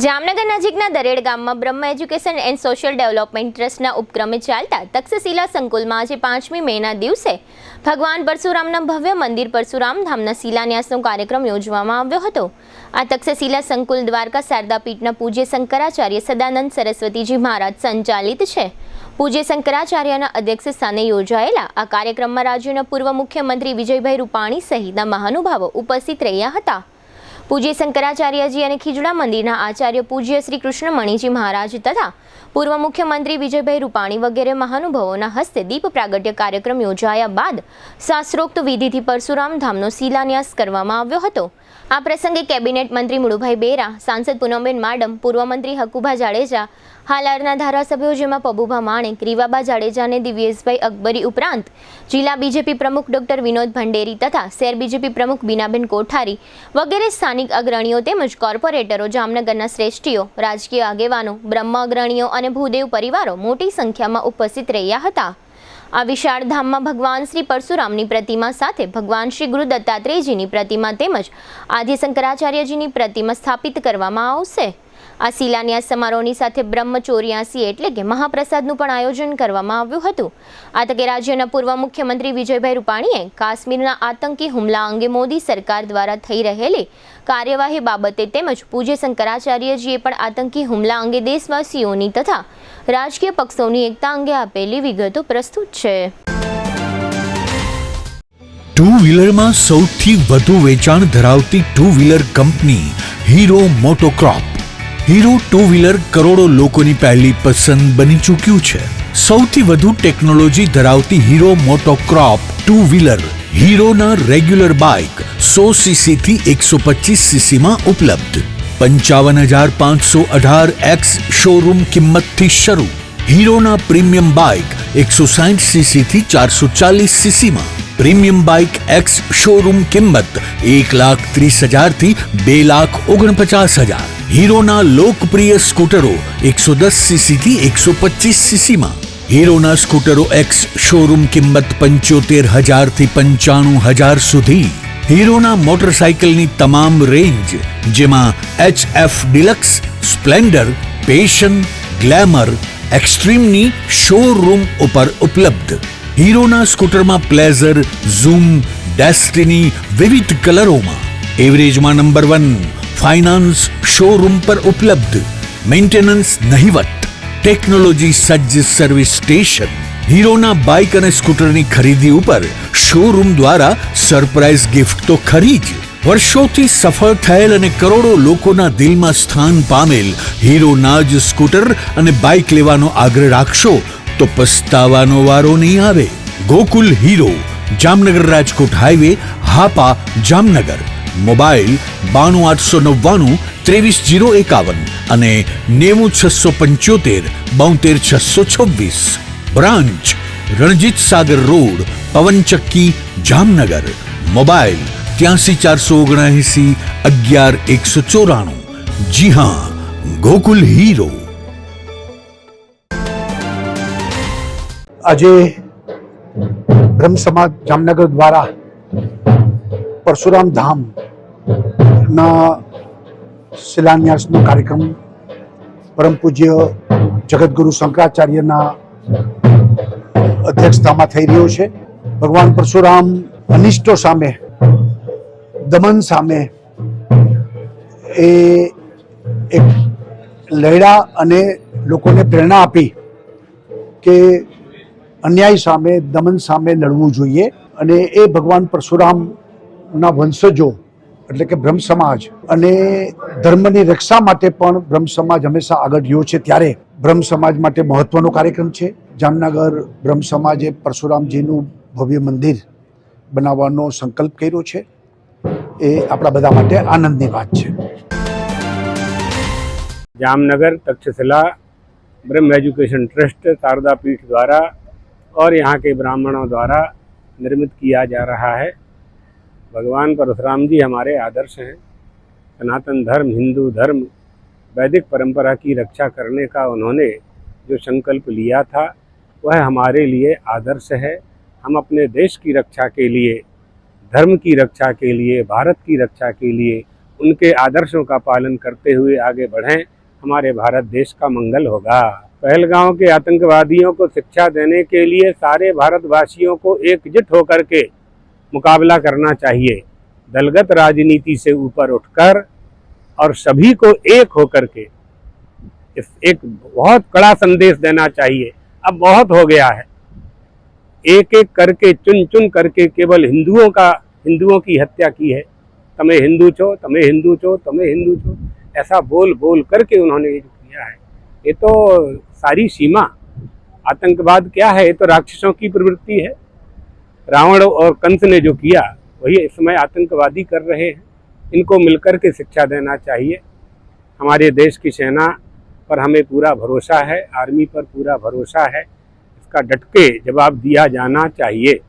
જામનગર નજીકના દરેડ ગામમાં બ્રહ્મ એજ્યુકેશન એન્ડ સોશિયલ ડેવલપમેન્ટ ટ્રસ્ટના ઉપક્રમે ચાલતા તક્ષશિલા સંકુલમાં આજે 5મી મેના દિવસે ભગવાન પરશુરામના ભવ્ય મંદિર પરશુરામ ધામના શિલાન્યાસનો કાર્યક્રમ યોજવામાં આવ્યો હતો। આ તક્ષશિલા સંકુલ દ્વારકા શારદા પીઠના પૂજ્ય શંકરાચાર્ય સદાનંદ સરસ્વતીજી મહારાજ સંચાલિત છે। પૂજ્ય શંકરાચાર્યના અધ્યક્ષ સ્થાને યોજાયેલા આ કાર્યક્રમમાં રાજ્યના પૂર્વ મુખ્યમંત્રી વિજયભાઈ રૂપાણી સહિતના મહાનુભાવો ઉપસ્થિત રહ્યા હતા। पूज्य शंकराचार्य जी और खीजड़ा मंदिर आचार्य पूज्य श्री कृष्णमणिजी महाराज तथा पूर्व मुख्यमंत्री विजयभाई रूपाणी वगैरह महानुभावों हस्ते दीप प्रागट्य कार्यक्रम योजाया बाद शास्त्रोक्त विधि परशुराम धामनो शिलान्यास करवामां आव्यो हतो। आ प्रसंगे केबिनेट मंत्री मुळुभाई बेरा, सांसद पूनमबेन माडम, पूर्व मंत्री हकुभा जाडेजा, हालाરના ધારાસભ્યો જેમાં પબુભા માણેક, રીવાબા જાડેજા અને દિવ્યેશભાઈ અકબરી ઉપરાંત જિલ્લા બીજેપી પ્રમુખ ડોક્ટર વિનોદ ભંડેરી તથા શહેર બીજેપી પ્રમુખ બીનાબેન કોઠારી વગેરે સ્થાનિક અગ્રણીઓ તેમજ કોર્પોરેટરો, જામનગરના શ્રેષ્ઠીઓ, રાજકીય આગેવાનો, બ્રહ્મ અગ્રણીઓ અને ભૂદેવ પરિવારો મોટી સંખ્યામાં ઉપસ્થિત રહ્યા હતા। આ વિશાળ ધામમાં ભગવાન શ્રી પરશુરામની પ્રતિમા સાથે ભગવાન શ્રી ગુરુ દત્તાત્રેયજીની પ્રતિમા તેમજ આદિ શંકરાચાર્યજીની પ્રતિમા સ્થાપિત કરવામાં આવશે। આ શિલાન્યાસ સમારોહની સાથે બ્રહ્મ 84 એટલે કે મહાપ્રસાદનું પણ આયોજન કરવામાં આવ્યું હતું। આ તકે રાજ્યના પૂર્વ મુખ્યમંત્રી વિજયભાઈ રૂપાણીએ કાશ્મીરના આતંકી હુમલા અંગે મોદી સરકાર દ્વારા થઈ રહેલી કાર્યવાહી બાબતે તેમજ પૂજ્ય શંકરાચાર્યજીએ પણ આતંકી હુમલા અંગે દેશવાસીઓની તથા રાજકીય પક્ષોની એકતા અંગે આપેલી વિગતો પ્રસ્તુત છે। ટુ વ્હીલરમાં સૌથી વધુ વેચાણ ધરાવતી ટુ વ્હીલર કંપની Hero MotoCorp. Hero two wheeler કરોડો લોકોની પહેલી પસંદ બની ચૂક્યું છે। સૌથી વધુ ટેકનોલોજી ધરાવતી હીરો મોટોક્રોપ ટુ વ્હીલર હીરોના રેગ્યુલર બાઇક 100 સીસી થી 125 સીસી માં ઉપલબ્ધ। 55,518 એક્સ શોરૂમ કિંમતથી શરૂ। હીરોના પ્રીમિયમ બાઇક 160 સીસી થી 440 સીસી માં। પ્રીમિયમ બાઇક એક્સ શોરૂમ કિંમત 1,30,000 થી 2,49,000। हीरोना लोकप्रिय स्कूटरो 110 सीसी थी 125 सीसी में। हीरोना स्कूटरो एक्स शोरूम किंमत 75,000 थी 95,000 सुधी। हीरोना मोटरसाइकिल नी तमाम रेंज जेमा HF डिलक्स, स्प्लेंडर, पेशन, ग्लैमर, एक्सट्रीम नी शोरूम पर उपलब्ध। हीरोना स्कूटर में प्लेजर, जूम, डेस्टिनी विविध कलरों में। एवरेज में नंबर 1 फाइनांस शोरूम पर उपलब्ध। मेंटेनेंस नहीवत, टेक्नोलॉजी सज्ज सर्विस स्टेशन। हीरोना बाइक और स्कूटर की खरीदी ऊपर शोरूम द्वारा सरप्राइज गिफ्ट तो खरी ज। वर्षोथी सफल थयेल अने करोड़ों लोकोना दिल में स्थान पामेल हीरोना ज स्कूटर अने बाइक लेवानो आग्रह राखशो तो पछतावानो वारो नहीं आवे। गोकुल हीरो, जामनगर राजकोट हाईवे, हापा, जामनगर। मोबाइल 92 899 23 051 અને 90 675 72 626। ब्रांच रणजीत सागर रोड, पवन चक्की, जामनगर। मोबाइल 83 479 11 194। जी हाँ, गोकुल हीरो। आज ब्रह्म समाज जामनगर द्वारा परशुराम धाम ना शिलान्यासनो कार्यक्रम परम पूज्य जगतगुरु शंकराचार्य ना अध्यक्षता में थई रह्यो छे। भगवान परशुराम अनिष्टो सामे, दमन सामे एक लड़्या अने लोकोने प्रेरणा आपी के अन्याय सामे, दमन सामे लड़वुं जोईए। अने ए भगवान परशुराम ना वंशजों એટલે કે બ્રહ્મ સમાજ અને ધર્મની રક્ષા માટે પણ બ્રહ્મ સમાજ હંમેશા આગળ રહ્યો છે। ત્યારે બ્રહ્મ સમાજ માટે મહત્વનો કાર્યક્રમ છે। જામનગર બ્રહ્મ સમાજે પરશુરામજીનું ભવ્ય મંદિર બનાવવાનો સંકલ્પ કર્યો છે। એ આપણા બધા માટે આનંદની વાત છે। जामनगर तक्षशिला ब्रह्म एजुकेशन ट्रस्ट शारदा पीठ द्वारा और यहाँ के ब्राह्मणों द्वारा निर्मित किया जा रहा है। भगवान परशुराम जी हमारे आदर्श हैं। सनातन धर्म, हिंदू धर्म, वैदिक परंपरा की रक्षा करने का उन्होंने जो संकल्प लिया था वह हमारे लिए आदर्श है। हम अपने देश की रक्षा के लिए, धर्म की रक्षा के लिए, भारत की रक्षा के लिए उनके आदर्शों का पालन करते हुए आगे बढ़ें, हमारे भारत देश का मंगल होगा। पहलगांव के आतंकवादियों को शिक्षा देने के लिए सारे भारतवासियों को एकजुट होकर के मुकाबला करना चाहिए। दलगत राजनीति से ऊपर उठकर और सभी को एक होकर के इस एक बहुत कड़ा संदेश देना चाहिए। अब बहुत हो गया है, एक एक करके चुन चुन करके केवल हिंदुओं की हत्या की है। तमें हिंदू छो, तमें हिंदू छो, तमें हिंदू छो, ऐसा बोल बोल करके उन्होंने ये जो किया है, ये तो सारी सीमा। आतंकवाद क्या है? ये तो राक्षसों की प्रवृत्ति है। रावण और कंस ने जो किया वही इस समय आतंकवादी कर रहे हैं। इनको मिलकर के शिक्षा देना चाहिए। हमारे देश की सेना पर हमें पूरा भरोसा है, आर्मी पर पूरा भरोसा है। इसका डट के जवाब दिया जाना चाहिए।